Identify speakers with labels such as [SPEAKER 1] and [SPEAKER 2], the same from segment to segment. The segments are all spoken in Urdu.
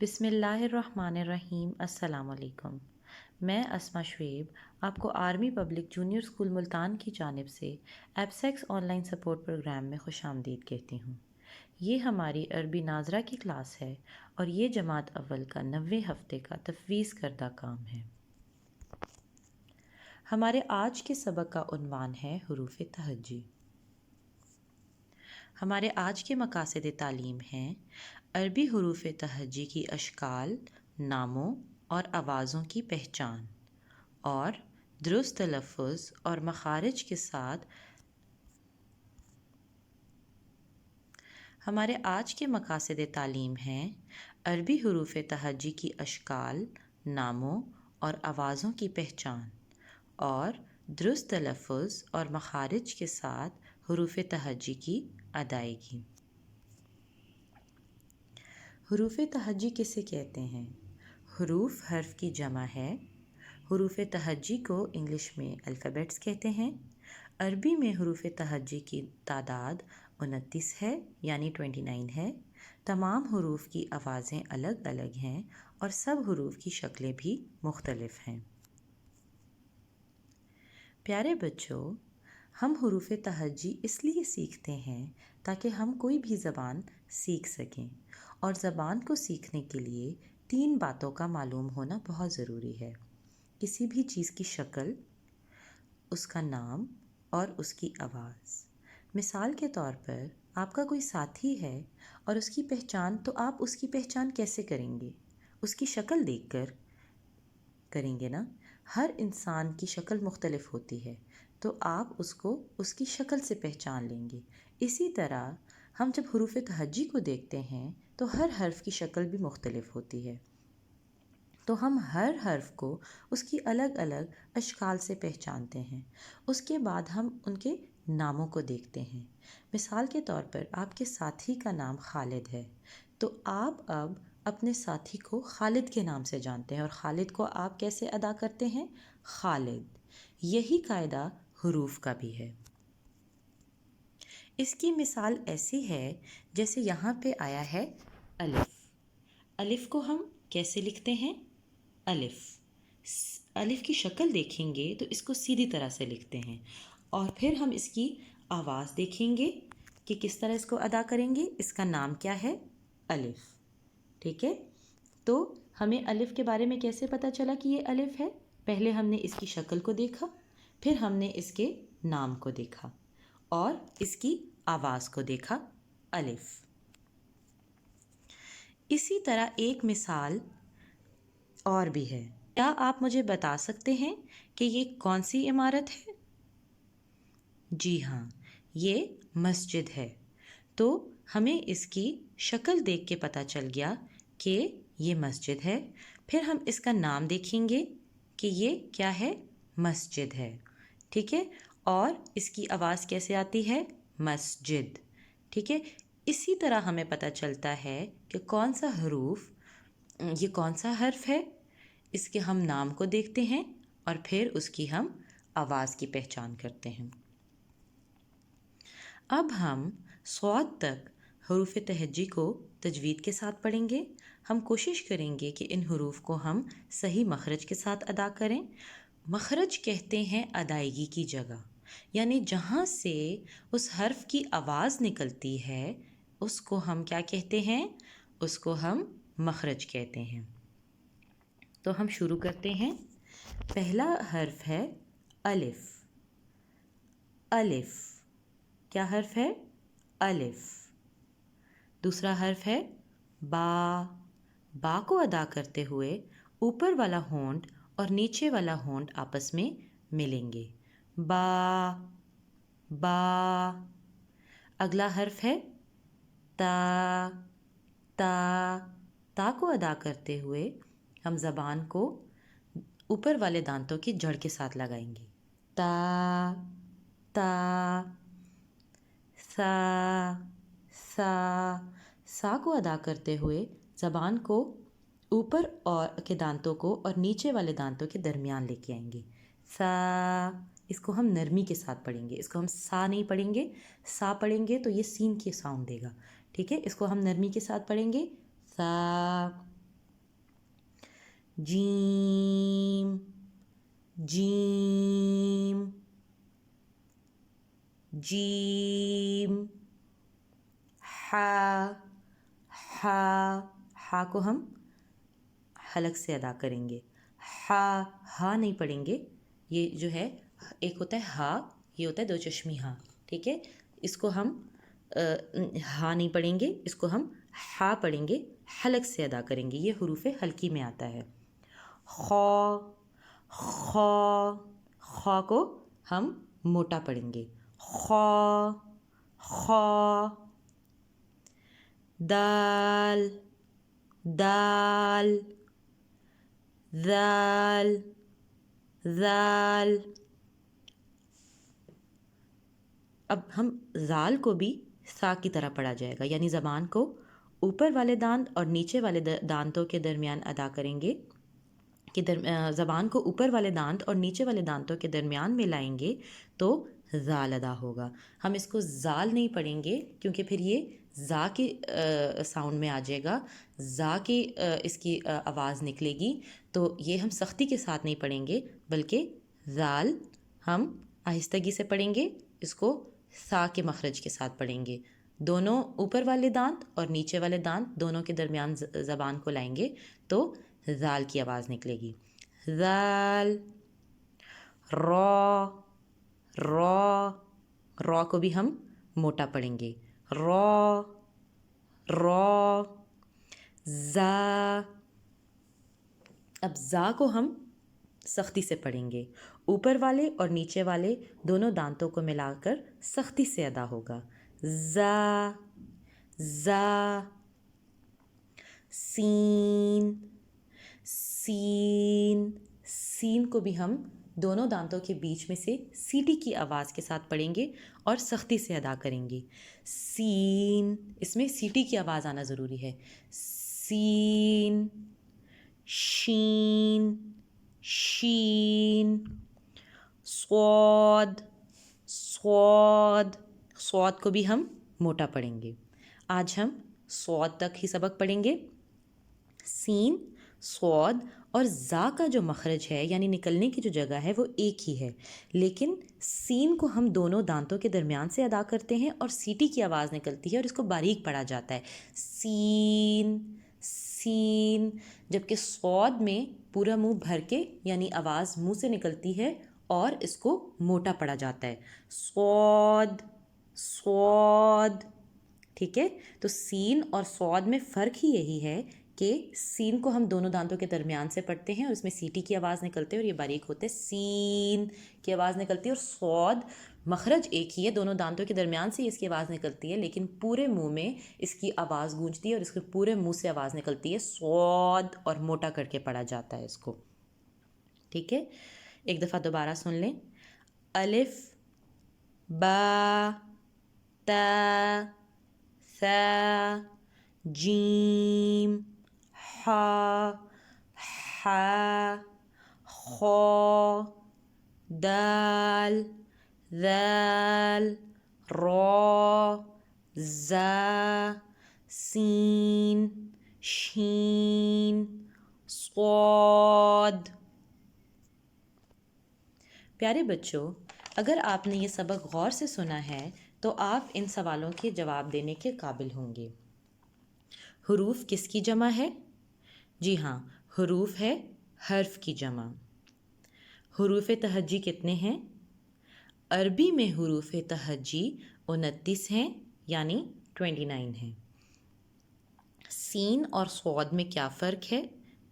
[SPEAKER 1] بسم اللہ الرحمن الرحیم۔ السلام علیکم۔ میں اسما شعیب آپ کو army public junior school Multan کی جانب سے ایپسیکس آن لائن سپورٹ پروگرام میں خوش آمدید کہتی ہوں۔ یہ ہماری عربی ناظرہ کی کلاس ہے اور یہ جماعت اول کا 90 ہفتے کا تفویض کردہ کام ہے۔ ہمارے آج کے سبق کا عنوان ہے حروف تہجی۔ ہمارے آج کے مقاصد تعلیم ہیں عربی حروف تہجی کی اشکال، ناموں اور آوازوں کی پہچان اور درست تلفظ اور مخارج کے ساتھ ہمارے آج کے مقاصد تعلیم ہیں عربی حروف تہجی کی اشکال، ناموں اور آوازوں کی پہچان اور درست تلفظ اور مخارج کے ساتھ حروف تہجی کی ادائیگی۔ حروف تہجی کسے کہتے ہیں؟ حروف حرف کی جمع ہے۔ حروف تہجی کو انگلش میں الفابیٹس کہتے ہیں۔ عربی میں حروف تہجی کی تعداد 29 ہے یعنی 29 ہے۔ تمام حروف کی آوازیں الگ الگ ہیں اور سب حروف کی شکلیں بھی مختلف ہیں۔ پیارے بچوں، ہم حروف تہجی اس لیے سیکھتے ہیں تاکہ ہم کوئی بھی زبان سیکھ سکیں، اور زبان کو سیکھنے کے لیے 3 باتوں کا معلوم ہونا بہت ضروری ہے۔ کسی بھی چیز کی شکل، اس کا نام اور اس کی آواز۔ مثال کے طور پر آپ کا کوئی ساتھی ہے اور اس کی پہچان، تو آپ اس کی پہچان کیسے کریں گے؟ اس کی شکل دیکھ کر کریں گے نا۔ ہر انسان کی شکل مختلف ہوتی ہے تو آپ اس کو اس کی شکل سے پہچان لیں گے۔ اسی طرح ہم جب حروف تہجی کو دیکھتے ہیں تو ہر حرف کی شکل بھی مختلف ہوتی ہے، تو ہم ہر حرف کو اس کی الگ الگ اشکال سے پہچانتے ہیں۔ اس کے بعد ہم ان کے ناموں کو دیکھتے ہیں۔ مثال کے طور پر آپ کے ساتھی کا نام خالد ہے، تو آپ اب اپنے ساتھی کو خالد کے نام سے جانتے ہیں، اور خالد کو آپ کیسے ادا کرتے ہیں؟ خالد۔ یہی قاعدہ حروف کا بھی ہے۔ اس کی مثال ایسی ہے جیسے یہاں پہ آیا ہے الف۔ الف کو ہم کیسے لکھتے ہیں؟ الف۔ الف کی شکل دیکھیں گے تو اس کو سیدھی طرح سے لکھتے ہیں، اور پھر ہم اس کی آواز دیکھیں گے کہ کس طرح اس کو ادا کریں گے۔ اس کا نام کیا ہے؟ الف۔ ٹھیک ہے، تو ہمیں الف کے بارے میں کیسے پتہ چلا کہ یہ الف ہے؟ پہلے ہم نے اس کی شکل کو دیکھا، پھر ہم نے اس کے نام کو دیکھا اور اس کی آواز کو دیکھا، الف۔ اسی طرح ایک مثال اور بھی ہے۔ کیا آپ مجھے بتا سکتے ہیں کہ یہ کون سی عمارت ہے؟ جی ہاں، یہ مسجد ہے۔ تو ہمیں اس کی شکل دیکھ کے پتہ چل گیا کہ یہ مسجد ہے۔ پھر ہم اس کا نام دیکھیں گے کہ یہ کیا ہے؟ مسجد ہے۔ ٹھیک ہے، اور اس کی آواز کیسے آتی ہے؟ مسجد۔ ٹھیک ہے، اسی طرح ہمیں پتہ چلتا ہے کہ کون سا حروف، یہ کون سا حرف ہے۔ اس کے ہم نام کو دیکھتے ہیں اور پھر اس کی ہم آواز کی پہچان کرتے ہیں۔ اب ہم صاد تک حروف تہجی کو تجوید کے ساتھ پڑھیں گے۔ ہم کوشش کریں گے کہ ان حروف کو ہم صحیح مخرج کے ساتھ ادا کریں۔ مخرج کہتے ہیں ادائیگی کی جگہ، یعنی جہاں سے اس حرف کی آواز نکلتی ہے اس کو ہم کیا کہتے ہیں؟ اس کو ہم مخرج کہتے ہیں۔ تو ہم شروع کرتے ہیں۔ پہلا حرف ہے الف۔ الف کیا حرف ہے؟ الف۔ دوسرا حرف ہے با۔ با کو ادا کرتے ہوئے اوپر والا ہونٹ اور نیچے والا ہونٹ آپس میں ملیں گے، با با۔ اگلا حرف ہے تا۔ تا۔ تا کو ادا کرتے ہوئے ہم زبان کو اوپر والے دانتوں کی جڑ کے ساتھ لگائیں گے، تا تا۔ سا۔ سا۔ سا کو ادا کرتے ہوئے زبان کو اوپر اور کے دانتوں کو اور نیچے والے دانتوں کے درمیان لے کے آئیں گے، سا۔ اس کو ہم نرمی کے ساتھ پڑھیں گے، اس کو ہم سا نہیں پڑھیں گے۔ سا پڑھیں گے تو یہ سین کی ساؤنڈ دے گا، ٹھیک ہے۔ اس کو ہم نرمی کے ساتھ پڑھیں گے، سا۔ جیم جیم جیم، ہا ہا، ہا کو ہم حلق سے ادا کریں گے، ہا نہیں پڑھیں گے، یہ جو ہے ایک ہوتا ہے ہا، یہ ہوتا ہے دو چشمی ہا، ٹھیک ہے، اس کو ہم ہا نہیں پڑھیں گے، اس کو ہم ہا پڑھیں گے، حلق سے ادا کریں گے، یہ حروف حلقی میں آتا ہے۔ خا خا، خا کو ہم موٹا پڑھیں گے، خا خا۔ دال دال ذال ذال۔ اب ہم ذال کو بھی سا کی طرح پڑھا جائے گا، یعنی زبان کو اوپر والے دانت اور نیچے والے دانتوں کے درمیان ادا کریں گے، کہ زبان کو اوپر والے دانت اور نیچے والے دانتوں کے درمیان میں لائیں گے تو ذال ادا ہوگا۔ ہم اس کو زال نہیں پڑھیں گے کیونکہ پھر یہ زا کی ساؤنڈ میں آ جائے گا، زا کی اس کی آواز نکلے گی، تو یہ ہم سختی کے ساتھ نہیں پڑھیں گے، بلکہ ذال ہم آہستگی سے پڑھیں گے، اس کو سا کے مخرج کے ساتھ پڑھیں گے، دونوں اوپر والے دانت اور نیچے والے دانت دونوں کے درمیان زبان کو لائیں گے تو ذال کی آواز نکلے گی۔ ذال را را، را کو بھی ہم موٹا پڑھیں گے، را را۔ زا، اب زا کو ہم سختی سے پڑھیں گے، اوپر والے اور نیچے والے دونوں دانتوں کو ملا کر سختی سے ادا ہوگا، زا زا۔ سین سین، سین کو بھی ہم دونوں دانتوں کے بیچ میں سے سیٹی کی آواز کے ساتھ پڑھیں گے اور سختی سے ادا کریں گے، سین، اس میں سیٹی کی آواز آنا ضروری ہے، سین۔ شین شین۔ صاد صاد، صاد کو بھی ہم موٹا پڑھیں گے۔ آج ہم صاد تک ہی سبق پڑھیں گے۔ سین، صاد اور زا کا جو مخرج ہے یعنی نکلنے کی جو جگہ ہے وہ ایک ہی ہے، لیکن سین کو ہم دونوں دانتوں کے درمیان سے ادا کرتے ہیں اور سیٹی کی آواز نکلتی ہے اور اس کو باریک پڑھا جاتا ہے، سین سین، جبکہ صاد میں پورا منہ بھر کے یعنی آواز منہ سے نکلتی ہے اور اس کو موٹا پڑھا جاتا ہے، صاد صاد، ٹھیک ہے۔ تو سین اور صاد میں فرق ہی یہی ہے کہ سین کو ہم دونوں دانتوں کے درمیان سے پڑھتے ہیں اور اس میں سیٹی کی آواز نکلتے ہے اور یہ باریک ہوتے ہیں، سین کی آواز نکلتی ہے، اور صاد مخرج ایک ہی ہے، دونوں دانتوں کے درمیان سے اس کی آواز نکلتی ہے، لیکن پورے منہ میں اس کی آواز گونجتی ہے اور اس کے پورے منہ سے آواز نکلتی ہے، صاد، اور موٹا کر کے پڑھا جاتا ہے اس کو، ٹھیک ہے۔ ایک دفعہ دوبارہ سن لیں، الف با تا ثا جیم حا حا خا دال ذال را زا سین شین صاد۔ پیارے بچوں، اگر آپ نے یہ سبق غور سے سنا ہے تو آپ ان سوالوں کے جواب دینے کے قابل ہوں گے۔ حروف کس کی جمع ہے؟ جی ہاں، حروف ہے حرف کی جمع۔ حروف تہجی کتنے ہیں؟ عربی میں حروف تہجی 29 ہیں، یعنی 29 ہیں۔ سین اور صاد میں کیا فرق ہے؟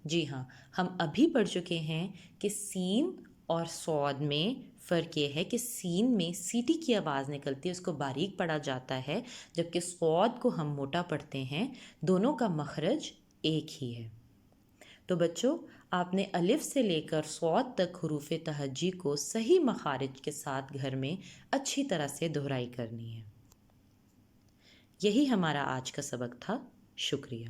[SPEAKER 1] جی ہاں، ہم ابھی پڑھ چکے ہیں کہ سین اور صاد میں فرق یہ ہے کہ سین میں سیٹی کی آواز نکلتی ہے، اس کو باریک پڑھا جاتا ہے، جبکہ صاد کو ہم موٹا پڑھتے ہیں، دونوں کا مخرج ایک ہی ہے۔ تو بچوں، آپ نے الف سے لے کر صاد تک حروف تہجی کو صحیح مخارج کے ساتھ گھر میں اچھی طرح سے دہرائی کرنی ہے۔ یہی ہمارا آج کا سبق تھا، شکریہ۔